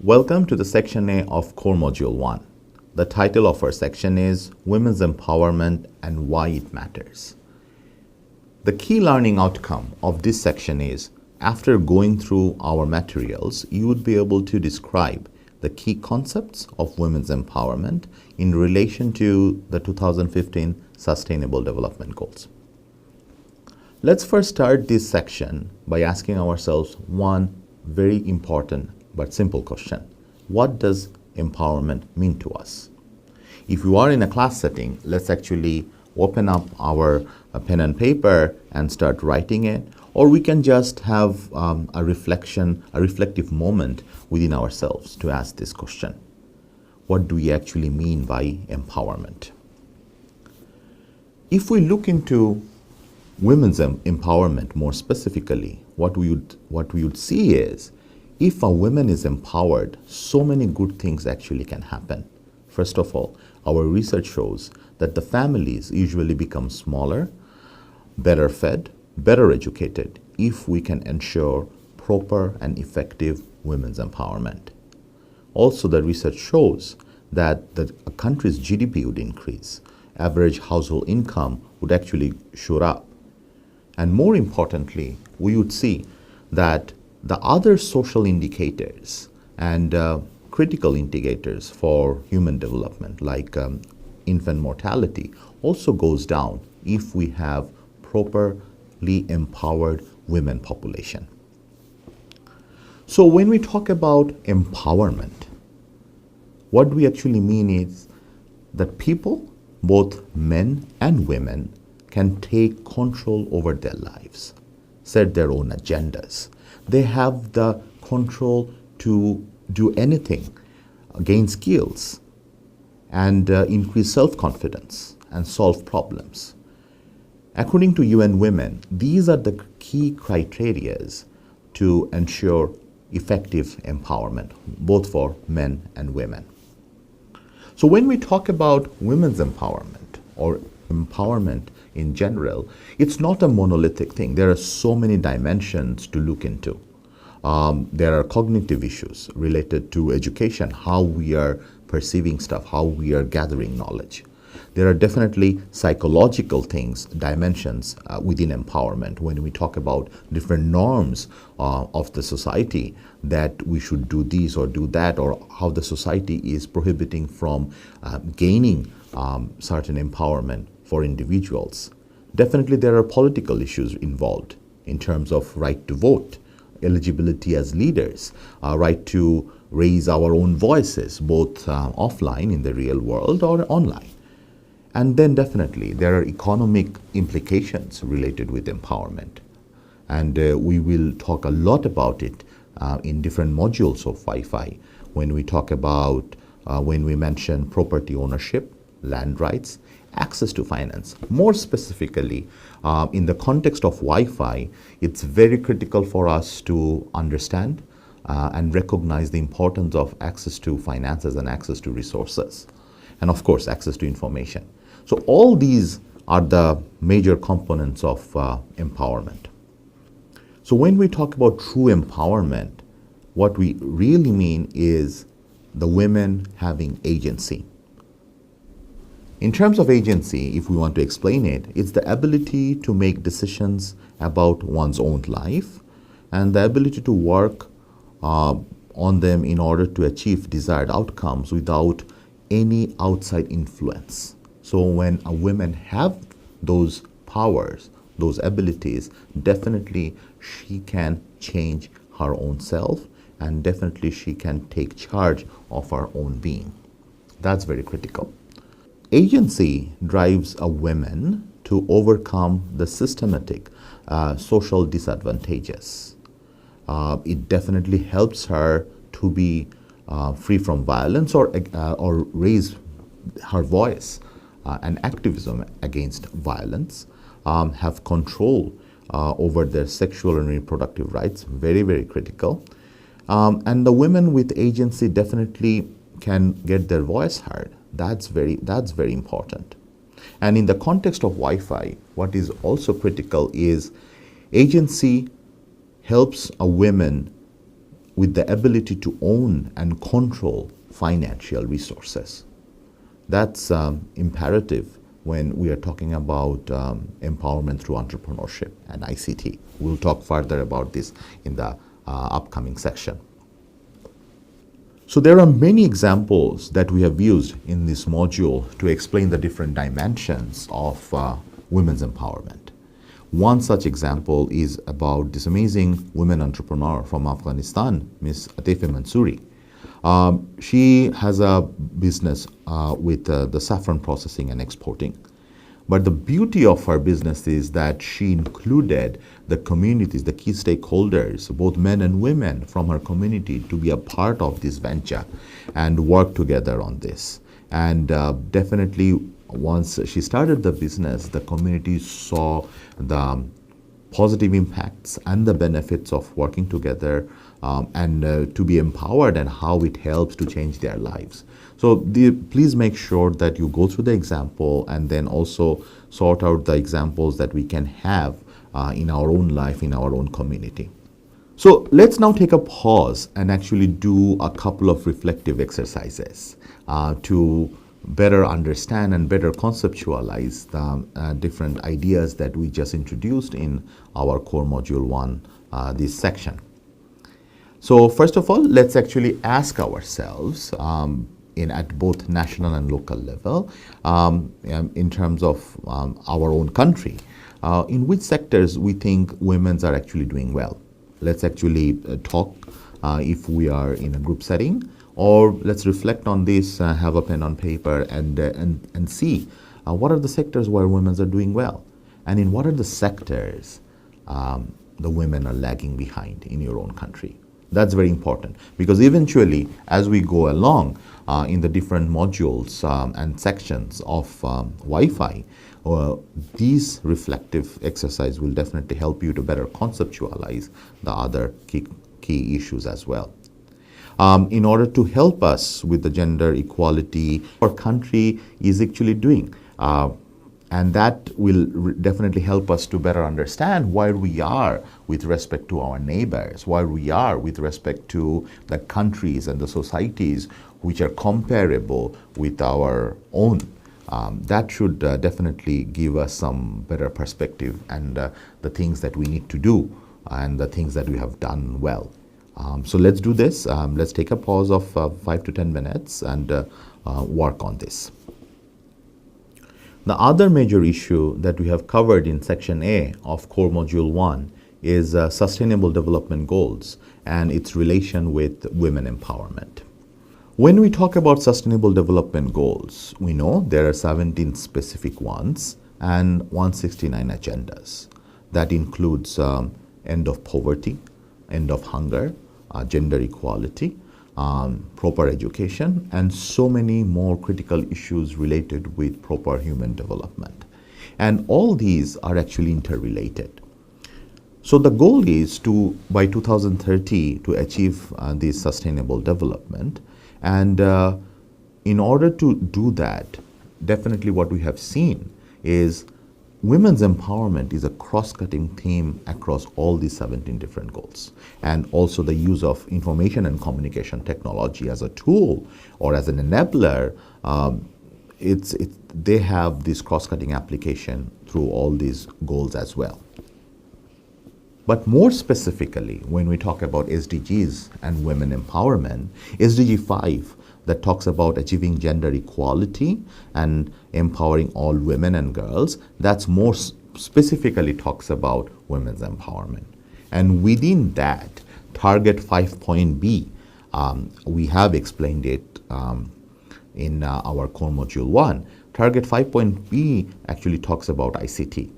Welcome to the Section A of Core Module 1. The title of our section is Women's Empowerment and Why It Matters. The key learning outcome of this section is, after going through our materials, you would be able to describe the key concepts of women's empowerment in relation to the 2015 Sustainable Development Goals. Let's first start this section by asking ourselves one very important but simple question. What does empowerment mean to us? If you are in a class setting, let's actually open up our pen and paper and start writing it, or we can just have a reflective moment within ourselves to ask this question. What do we actually mean by empowerment? If we look into women's empowerment more specifically, what we would see is, if a woman is empowered, so many good things actually can happen. First of all, our research shows that the families usually become smaller, better fed, better educated, if we can ensure proper and effective women's empowerment. Also, the research shows that a country's GDP would increase, average household income would actually shoot up. And more importantly, we would see that the other social indicators and critical indicators for human development, like infant mortality, also goes down if we have properly empowered women population. So when we talk about empowerment, what we actually mean is that people, both men and women, can take control over their lives, set their own agendas. They have the control to do anything, gain skills, and increase self-confidence and solve problems. According to UN Women, these are the key criteria to ensure effective empowerment, both for men and women. So when we talk about women's empowerment or empowerment in general, it's not a monolithic thing. There are so many dimensions to look into. There are cognitive issues related to education, how we are perceiving stuff, how we are gathering knowledge. There are definitely psychological things, dimensions within empowerment when we talk about different norms of the society, that we should do this or do that, or how the society is prohibiting from gaining certain empowerment for individuals. Definitely there are political issues involved in terms of right to vote, eligibility as leaders, right to raise our own voices, both offline in the real world or online. And then definitely there are economic implications related with empowerment. And we will talk a lot about it in different modules of Wi-Fi when we talk about, when we mention property ownership, land rights, access to finance. More specifically, in the context of Wi-Fi, it's very critical for us to understand and recognize the importance of access to finances and access to resources, and of course, access to information. So all these are the major components of empowerment. So when we talk about true empowerment, what we really mean is the women having agency. In terms of agency, if we want to explain it, it's the ability to make decisions about one's own life and the ability to work on them in order to achieve desired outcomes without any outside influence. So when a woman have those powers, those abilities, definitely she can change her own self, and definitely she can take charge of her own being. That's very critical. Agency drives a woman to overcome the systematic social disadvantages. It definitely helps her to be free from violence or raise her voice and activism against violence, have control over their sexual and reproductive rights, very, very critical. And the women with agency definitely can get their voice heard. That's very important. And in the context of Wi-Fi, what is also critical is agency helps a woman with the ability to own and control financial resources. That's imperative when we are talking about empowerment through entrepreneurship and ICT. We'll talk further about this in the upcoming section. So there are many examples that we have used in this module to explain the different dimensions of women's empowerment. One such example is about this amazing women entrepreneur from Afghanistan, Ms. Atife Mansouri. She has a business with the saffron processing and exporting. But the beauty of her business is that she included the communities, the key stakeholders, both men and women from her community, to be a part of this venture and work together on this. And definitely, once she started the business, the community saw the positive impacts and the benefits of working together and to be empowered, and how it helps to change their lives. So please make sure that you go through the example and then also sort out the examples that we can have in our own life, in our own community. So let's now take a pause and actually do a couple of reflective exercises to better understand and better conceptualize the different ideas that we just introduced in our core module 1, this section. So first of all, let's actually ask ourselves at both national and local level, in terms of our own country, in which sectors we think women are actually doing well. Let's actually talk if we are in a group setting, or let's reflect on this, have a pen on paper and see what are the sectors where women are doing well, and in what are the sectors the women are lagging behind in your own country. That's very important, because eventually, as we go along in the different modules and sections of Wi-Fi, these reflective exercise will definitely help you to better conceptualize the other key issues as well. In order to help us with the gender equality, our country is actually doing. And that will definitely help us to better understand where we are with respect to our neighbors, where we are with respect to the countries and the societies which are comparable with our own. That should definitely give us some better perspective and the things that we need to do and the things that we have done well. So let's do this. Let's take a pause of 5 to 10 minutes and work on this. The other major issue that we have covered in Section A of Core Module 1 is Sustainable Development Goals and its relation with women empowerment. When we talk about Sustainable Development Goals, we know there are 17 specific ones and 169 agendas. That includes end of poverty, end of hunger, gender equality, proper education, and so many more critical issues related with proper human development. And all these are actually interrelated. So the goal is to, by 2030, to achieve this sustainable development. And in order to do that, definitely what we have seen is women's empowerment is a cross-cutting theme across all these 17 different goals. And also the use of information and communication technology as a tool or as an enabler, they have this cross-cutting application through all these goals as well. But more specifically, when we talk about SDGs and women empowerment, SDG 5 that talks about achieving gender equality and empowering all women and girls, that's more specifically talks about women's empowerment. And within that, target 5.B, we have explained it in our core module 1. Target 5.B actually talks about ICT.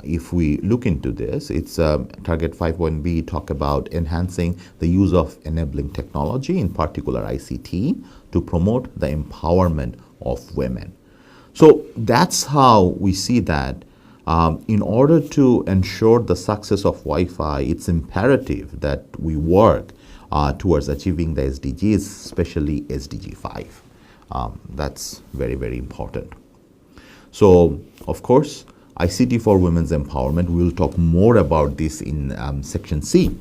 If we look into this, it's target 5.B talk about enhancing the use of enabling technology, in particular ICT, to promote the empowerment of women. So that's how we see that in order to ensure the success of Wi-Fi, it's imperative that we work towards achieving the SDGs, especially SDG 5. That's very, very important. So, of course, ICT for women's empowerment, we'll talk more about this in Section C.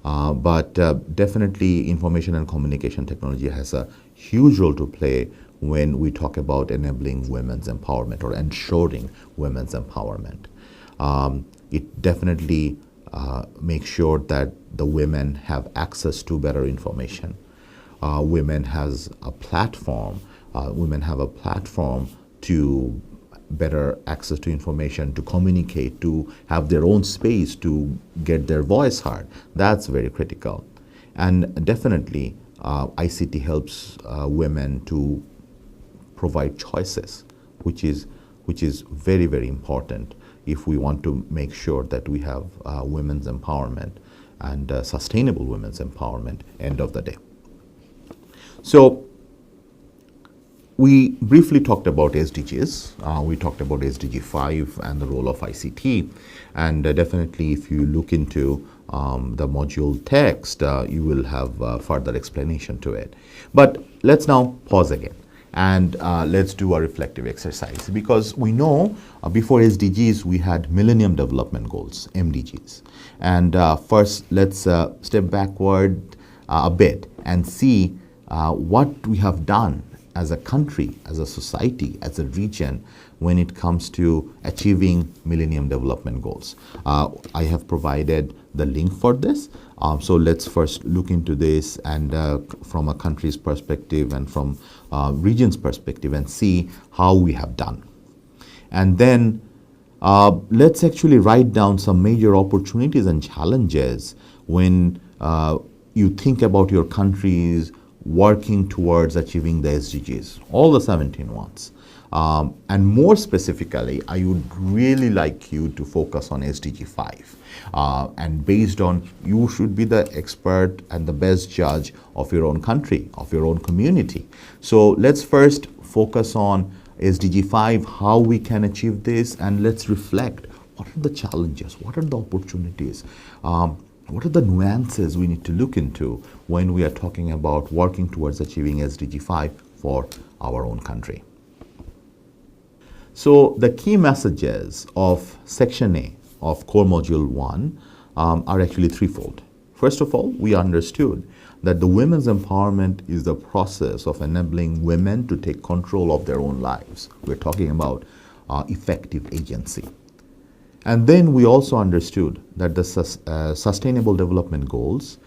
But definitely information and communication technology has a huge role to play when we talk about enabling women's empowerment or ensuring women's empowerment. It definitely makes sure that the women have access to better information. Women has a platform. Women have a platform to better access to information, to communicate, to have their own space, to get their voice heard. That's very critical. And definitely, ICT helps women to provide choices, which is very, very important if we want to make sure that we have women's empowerment and sustainable women's empowerment end of the day. So we briefly talked about SDGs. We talked about SDG 5 and the role of ICT. And definitely, if you look into the module text, you will have further explanation to it. But let's now pause again and let's do a reflective exercise, because we know before SDGs we had Millennium Development Goals, MDGs. And first, let's step backward a bit and see what we have done as a country, as a society, as a region when it comes to achieving Millennium Development Goals. I have provided the link for this. So let's first look into this and from a country's perspective and from region's perspective and see how we have done. And then let's actually write down some major opportunities and challenges when you think about your countries working towards achieving the SDGs, all the 17 ones. And more specifically, I would really like you to focus on SDG 5. And based on, you should be the expert and the best judge of your own country, of your own community. So let's first focus on SDG 5, how we can achieve this, and let's reflect what are the challenges, what are the opportunities, what are the nuances we need to look into when we are talking about working towards achieving SDG 5 for our own country. So the key messages of Section A of Core Module 1 are actually threefold. First of all, we understood that the women's empowerment is the process of enabling women to take control of their own lives. We're talking about effective agency. And then we also understood that the Sustainable Development Goals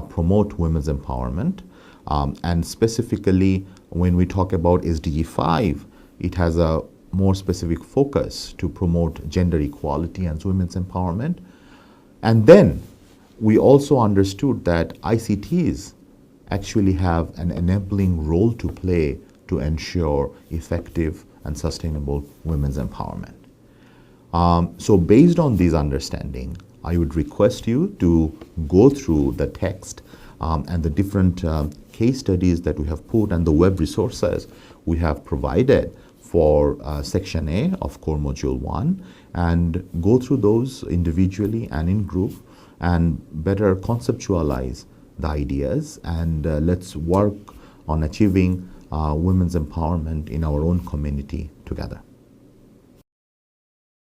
promote women's empowerment. And specifically, when we talk about SDG 5, it has a more specific focus to promote gender equality and women's empowerment. And then we also understood that ICTs actually have an enabling role to play to ensure effective and sustainable women's empowerment. So based on this understanding, I would request you to go through the text and the different case studies that we have put and the web resources we have provided for Section A of Core Module 1, and go through those individually and in group and better conceptualize the ideas, and let's work on achieving women's empowerment in our own community together.